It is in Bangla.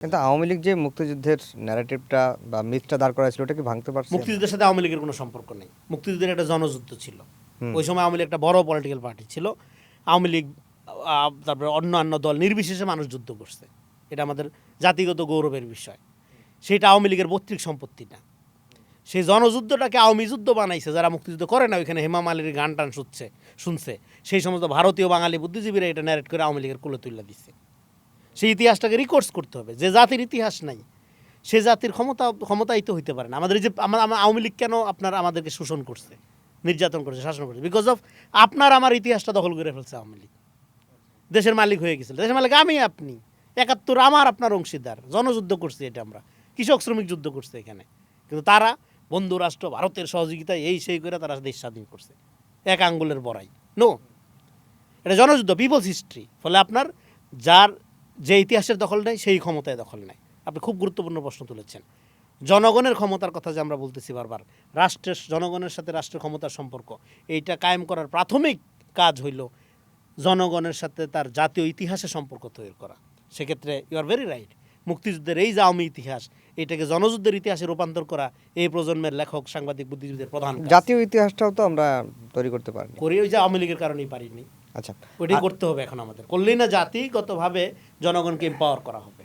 কিন্তু আওয়ামী লীগ যে মুক্তিযুদ্ধের ন্যারেটিভটা বা মিথটা দাঁড় করাইছিল ওটা কি ভাঙতে পারছে? মুক্তিযুদ্ধের সাথে আওয়ামী লীগের কোনো সম্পর্ক নেই। মুক্তিযুদ্ধের একটা জনযুদ্ধ ছিল। ওই সময় আওয়ামী লীগ একটা বড় পলিটিক্যাল পার্টি ছিল। আওয়ামী লীগ তারপরে অন্যান্য দল নির্বিশেষে মানুষ যুদ্ধ করছে। এটা আমাদের জাতিগত গৌরবের বিষয়। সেটা আওয়ামী লীগের পৈতৃক সম্পত্তি না। সেই জনযুদ্ধটাকে আওয়ামী যুদ্ধ বানাইছে যারা মুক্তিযুদ্ধ করে না, ওইখানে হেমা মালিনীর গান টান শুনছে সেই সমস্ত ভারতীয় বাঙালি বুদ্ধিজীবীরা এটা ন্যারেট করে আওয়ামী লীগের কুলে তুলে দিচ্ছে। সেই ইতিহাসটাকে রিকোর্ডস করতে হবে। যে জাতির ইতিহাস নাই সে জাতির ক্ষমতায়িত হইতে পারে না। আমাদের যে আওয়ামী লীগ কেন আমাদেরকে শোষণ করছে, নির্যাতন করছে, শাসন করছে? বিকজ অফ আপনার আমার ইতিহাসটা দখল করে ফেলছে আওয়ামী লীগ। দেশের মালিক হয়ে গেছিল। দেশের মালিক আমি, আপনি। ৭১ আমার আপনার অংশীদার। জনযুদ্ধ করছি এটা আমরা, কৃষক শ্রমিক যুদ্ধ করছে এখানে। কিন্তু তারা বন্ধু রাষ্ট্র ভারতের সহযোগিতায় এই সেই করে তারা দেশ স্বাধীন করছে এক আঙ্গুলের বড়াই। নো, এটা জনযুদ্ধ, পিপলস হিস্ট্রি। ফলে আপনার যার যে ইতিহাসের দখল নেই সেই ক্ষমতায় দখল নেই। আপনি খুব গুরুত্বপূর্ণ প্রশ্ন তুলেছেন। জনগণের ক্ষমতার কথা যে আমরা বলতেছি বারবার, রাষ্ট্রের জনগণের সাথে রাষ্ট্রের ক্ষমতার সম্পর্ক এইটা কায়েম করার প্রাথমিক কাজ হইল জনগণের সাথে তার জাতীয় ইতিহাসের সম্পর্ক তৈরি করা। সেক্ষেত্রে ইউ আর ভেরি রাইট, মুক্তিযুদ্ধের এই যে আওয়ামী ইতিহাস এটাকে জনযুদ্ধের ইতিহাসে রূপান্তর করা এই প্রজন্মের লেখক, সাংবাদিক, বুদ্ধিজীবীদের প্রধান কাজ। জাতীয় ইতিহাসটাও তো আমরা তৈরি করতে পারিনি। করি, ওই যে আওয়ামী লীগের কারণেই পারিনি। আচ্ছা, ওইটাই করতে হবে এখন আমাদের। করলেই না জাতিগতভাবে জনগণকে এম্পাওয়ার করা হবে।